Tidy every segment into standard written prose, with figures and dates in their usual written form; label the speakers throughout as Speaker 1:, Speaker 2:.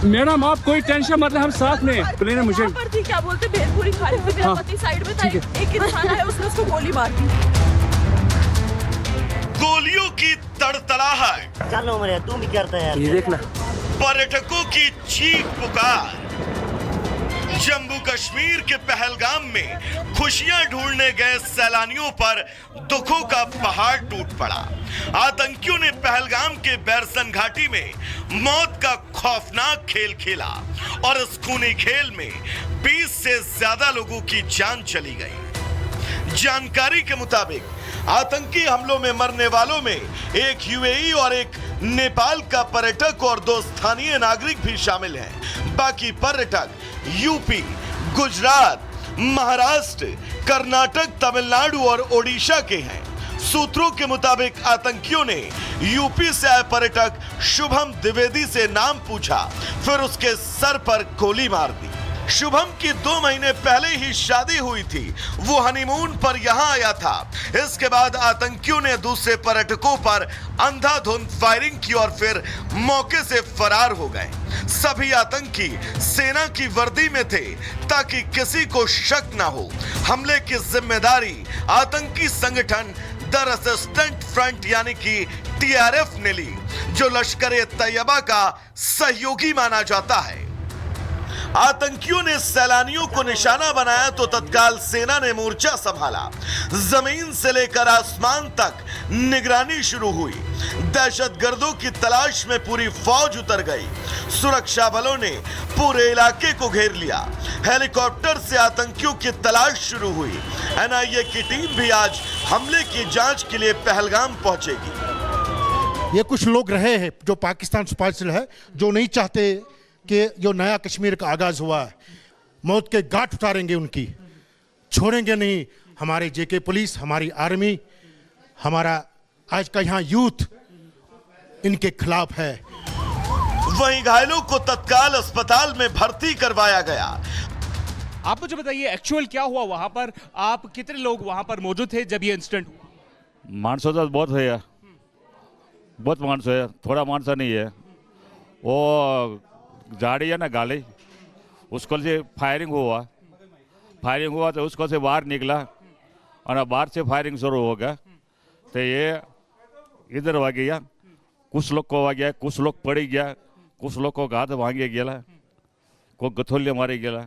Speaker 1: Madam आप कोई tension मतलब हम साथ में प्लेन मुझे
Speaker 2: पर थी, क्या बोलते भेलपुरी खाली थी, मेरा पति साइड में था, एक इंसान आया उसने उसको गोली मार दी।
Speaker 3: गोलियों की तड़तड़ाहट,
Speaker 4: चलो मेरे तू भी करता है यार।
Speaker 1: ये देखना
Speaker 3: पर्यटकों की चीख पुकार। जम्मू कश्मीर के पहलगाम में खुशियां ढूंढने गए सैलानियों पर दुखों का पहाड़ टूट पड़ा। आतंकियों ने पहलगाम के बैरसन घाटी में मौत का खौफनाक खेल खेला और इस खूनी खेल में 20 से ज्यादा लोगों की जान चली गई। जानकारी के मुताबिक आतंकी हमलों में मरने वालों में एक यूएई और एक नेपाल का पर्यटक और 2 स्थानीय नागरिक भी शामिल हैं। बाकी पर्यटक यूपी, गुजरात, महाराष्ट्र, कर्नाटक, तमिलनाडु और ओडिशा के हैं। सूत्रों के मुताबिक आतंकियों ने यूपी से आए पर्यटक शुभम द्विवेदी से नाम पूछा, फिर उसके सर पर गोली मार दी। शुभम की 2 महीने पहले ही शादी हुई थी, वो हनीमून पर यहां आया था। इसके बाद आतंकियों ने दूसरे पर्यटकों पर अंधाधुंध फायरिंग की और फिर मौके से फरार हो गए। सभी आतंकी सेना की वर्दी में थे ताकि किसी को शक ना हो। हमले की जिम्मेदारी आतंकी संगठन द रेजिस्टेंट फ्रंट यानी कि टीआरएफ ने ली, जो लश्कर-ए-तैयबा का सहयोगी माना जाता है। आतंकियों ने सैलानियों को निशाना बनाया तो तत्काल सेना ने मोर्चा संभाला। जमीन से लेकर आसमान तक निगरानी शुरू हुई। दहशतगर्दों की तलाश में पूरी फौज उतर गई। सुरक्षा बलों ने पूरे इलाके को घेर लिया। हेलीकॉप्टर से आतंकियों की तलाश शुरू हुई। एनआईए की टीम भी आज हमले की जांच के लिए पहलगाम पहुंचेगी।
Speaker 5: ये कुछ लोग रहे हैं जो पाकिस्तान स्पाइसल है, जो नहीं चाहते कि जो नया कश्मीर का आगाज हुआ है, मौत के घाट उतारेंगे उनकी, छोड़ेंगे नहीं। हमारे जेके पुलिस, हमारी आर्मी, हमारा आज का यहाँ यूथ इनके खिलाफ है।
Speaker 3: वहीं घायलों को तत्काल अस्पताल में भर्ती करवाया गया।
Speaker 6: आप मुझे बताइए एक्चुअल क्या हुआ वहां पर, आप कितने लोग वहां पर मौजूद थे जब ये इंसिडेंट हुआ?
Speaker 7: मानसों तो बहुत है, बहुत मानस है, थोड़ा मानस नहीं है। वो गाड़ी है ना गाड़ी, उसको से फायरिंग हुआ तो उसको से बाहर निकला और बाहर से फायरिंग शुरू हो गया तो ये इधर आ गया। कुछ लोग को आ गया, कुछ लोग पड़ी गया, कुछ लोग को हाथ भांगे गया, को गथोलिया मारे गया।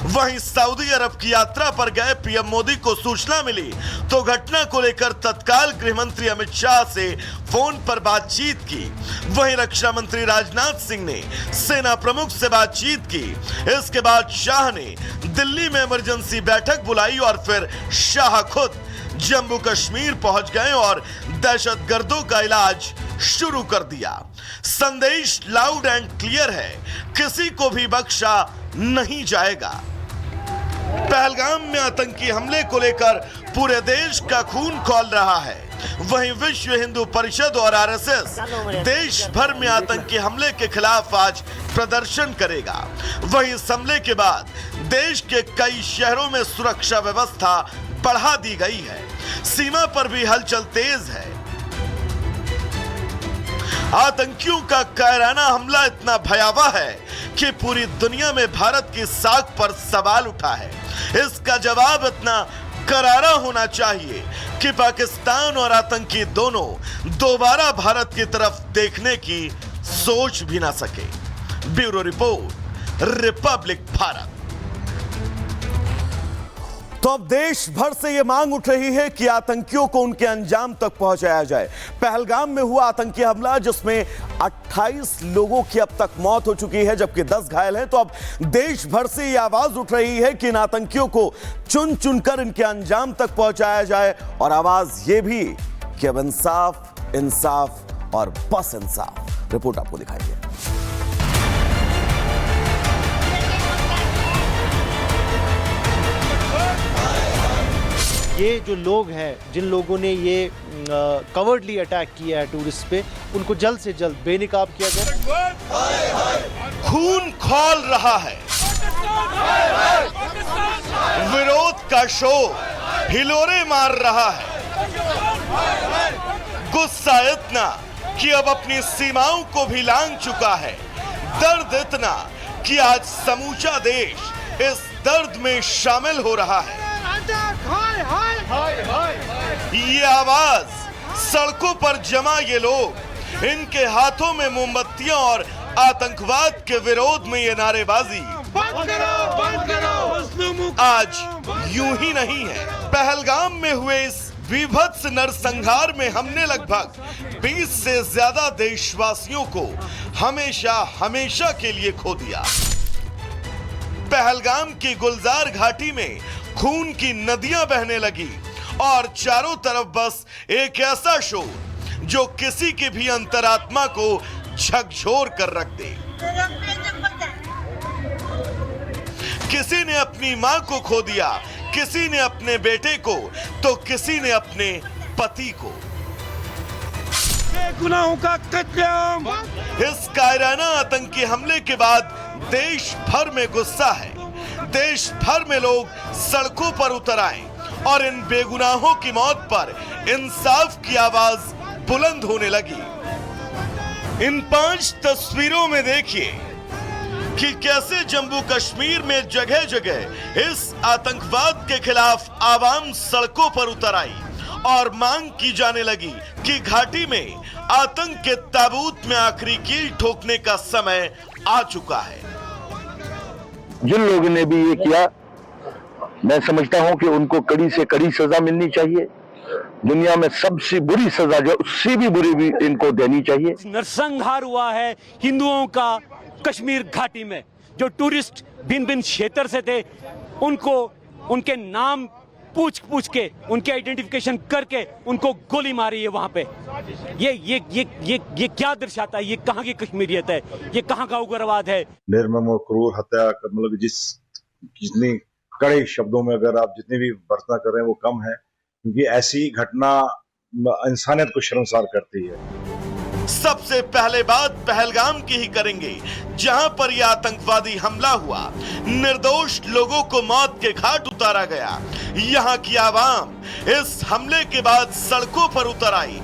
Speaker 3: वहीं सऊदी अरब की यात्रा पर गए पीएम मोदी को सूचना मिली तो घटना को लेकर तत्काल गृह मंत्री अमित शाह से फोन पर बातचीत की। वहीं रक्षा मंत्री राजनाथ सिंह ने सेना प्रमुख से बातचीत की। इसके बाद शाह ने दिल्ली में इमरजेंसी बैठक बुलाई और फिर शाह खुद जम्मू कश्मीर पहुंच गए और दहशतगर्दों का इलाज शुरू कर दिया। संदेश लाउड एंड क्लियर है, किसी को भी बख्शा नहीं जाएगा। पहलगाम में आतंकी हमले को लेकर पूरे देश का खून खौल रहा है। वहीं विश्व हिंदू परिषद और आरएसएस देश भर में आतंकी हमले के खिलाफ आज प्रदर्शन करेगा। वहीं इस हमले के बाद देश के कई शहरों में सुरक्षा व्यवस्था बढ़ा दी गई है। सीमा पर भी हलचल तेज है। आतंकियों का कायराना हमला इतना भयावह है कि पूरी दुनिया में भारत की साख पर सवाल उठा है। इसका जवाब इतना करारा होना चाहिए कि पाकिस्तान और आतंकी दोनों दोबारा भारत की तरफ देखने की सोच भी ना सके। Bureau report, Republic Bharat. तो अब देश भर से यह मांग उठ रही है कि आतंकियों को उनके अंजाम तक पहुंचाया जाए। पहलगाम में हुआ आतंकी हमला जिसमें 28 लोगों की अब तक मौत हो चुकी है जबकि 10 घायल हैं। तो अब देश भर से यह आवाज उठ रही है कि इन आतंकियों को चुन चुनकर इनके अंजाम तक पहुंचाया जाए और आवाज यह भी कि अब इंसाफ, इंसाफ और बस इंसाफ। रिपोर्ट आपको दिखाएंगे।
Speaker 8: ये जो लोग हैं, जिन लोगों ने ये कवर्डली अटैक किया है टूरिस्ट पे, उनको जल्द से जल्द बेनकाब किया जाए।
Speaker 3: खून खौल रहा है, विरोध का शोर हिलोरे मार रहा है। गुस्सा इतना कि अब अपनी सीमाओं को भी लांघ चुका है। दर्द इतना कि आज समूचा देश इस दर्द में शामिल हो रहा है। ये आवाज, सड़कों पर जमा ये लोग, इनके हाथों में मोमबत्तियां और आतंकवाद के विरोध में ये नारेबाजी आज यूं ही नहीं है। पहलगाम में हुए इस विभत्स नरसंहार में हमने लगभग 20 से ज्यादा देशवासियों को हमेशा हमेशा के लिए खो दिया। पहलगाम की गुलजार घाटी में खून की नदियां बहने लगी और चारों तरफ बस एक ऐसा शोर जो किसी के भी अंतरात्मा को झकझोर कर रख दे। किसी ने अपनी मां को खो दिया, किसी ने अपने बेटे को, तो किसी ने अपने पति को।
Speaker 1: गुनाहों का कत्लेआम।
Speaker 3: इस कायराना आतंकी हमले के बाद देश भर में गुस्सा है। देश भर में लोग सड़कों पर उतर आए और इन बेगुनाहों की मौत पर इंसाफ की आवाज बुलंद होने लगी। इन 5 तस्वीरों में देखिए कि कैसे जम्मू कश्मीर में जगह जगह इस आतंकवाद के खिलाफ आवाम सड़कों पर उतर आई और मांग की जाने लगी कि घाटी में आतंक के ताबूत में आखिरी कील ठोकने का समय आ चुका है।
Speaker 4: जिन लोगों ने भी ये किया, मैं समझता हूं कि उनको कड़ी से कड़ी सजा मिलनी चाहिए। दुनिया में सबसे बुरी सजा जो उससे भी बुरी भी इनको देनी चाहिए।
Speaker 9: नरसंहार हुआ है हिंदुओं का कश्मीर घाटी में। जो टूरिस्ट भिन्न भिन्न क्षेत्र से थे, उनको उनके नाम पूछ के, उनके आइडेंटिफिकेशन करके उनको गोली मारी है वहां पे। ये क्या दर्शाता है? ये कहां की कश्मीरियत है? ये कहां का उग्रवाद है?
Speaker 10: निर्मम और क्रूर हत्या, मतलब जितनी कड़े शब्दों में अगर आप जितनी भी भर्त्सना कर रहे हैं वो कम है, क्योंकि ऐसी घटना इंसानियत को शर्मसार करती है।
Speaker 3: सबसे पहले बात पहलगाम की ही करेंगे, जहां पर यह आतंकवादी हमला हुआ, निर्दोष लोगों को मौत के घाट उतारा गया। यहां की आवाम इस हमले के बाद सड़कों पर उतर आई,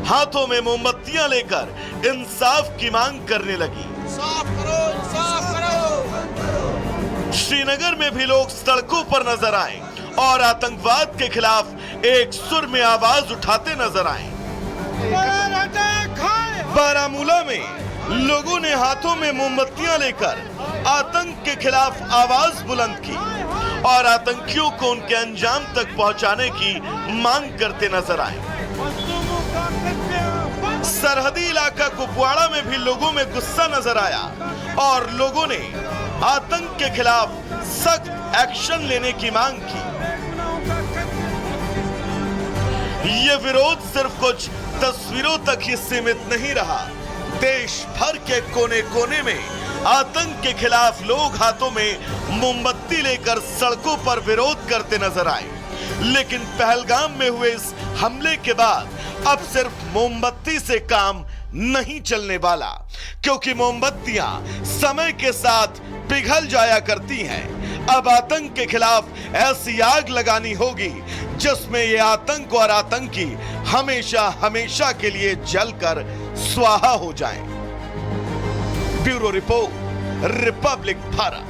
Speaker 3: हाथों में मोमबत्तियां लेकर इंसाफ की मांग करने लगी। इंसाफ करो, इंसाफ करो। श्रीनगर में भी लोग सड़कों पर नजर आए और आतंकवाद के खिलाफ एक सुर में आवाज उठाते नजर आए। बारामूला में लोगों ने हाथों में मोमबत्तियां लेकर आतंक के खिलाफ आवाज बुलंद की और आतंकियों को उनके अंजाम तक पहुंचाने की मांग करते नजर आए। सरहदी इलाका कुपवाड़ा में भी लोगों में गुस्सा नजर आया और लोगों ने आतंक के खिलाफ सख्त एक्शन लेने की मांग की। ये विरोध सिर्फ कुछ तस्वीरों तक ही सीमित नहीं रहा। देश भर के कोने कोने में आतंक के खिलाफ लोग हाथों में मोमबत्ती लेकर सड़कों पर विरोध करते नजर आए। लेकिन पहलगाम में हुए इस हमले के बाद अब सिर्फ मोमबत्ती से काम नहीं चलने वाला, क्योंकि मोमबत्तियां समय के साथ पिघल जाया करती हैं। अब आतंक के खिलाफ ऐसी आग लगानी होगी जिसमें ये आतंक और आतंकी हमेशा हमेशा के लिए जलकर स्वाहा हो जाएं। Bureau report, Republic Bharat.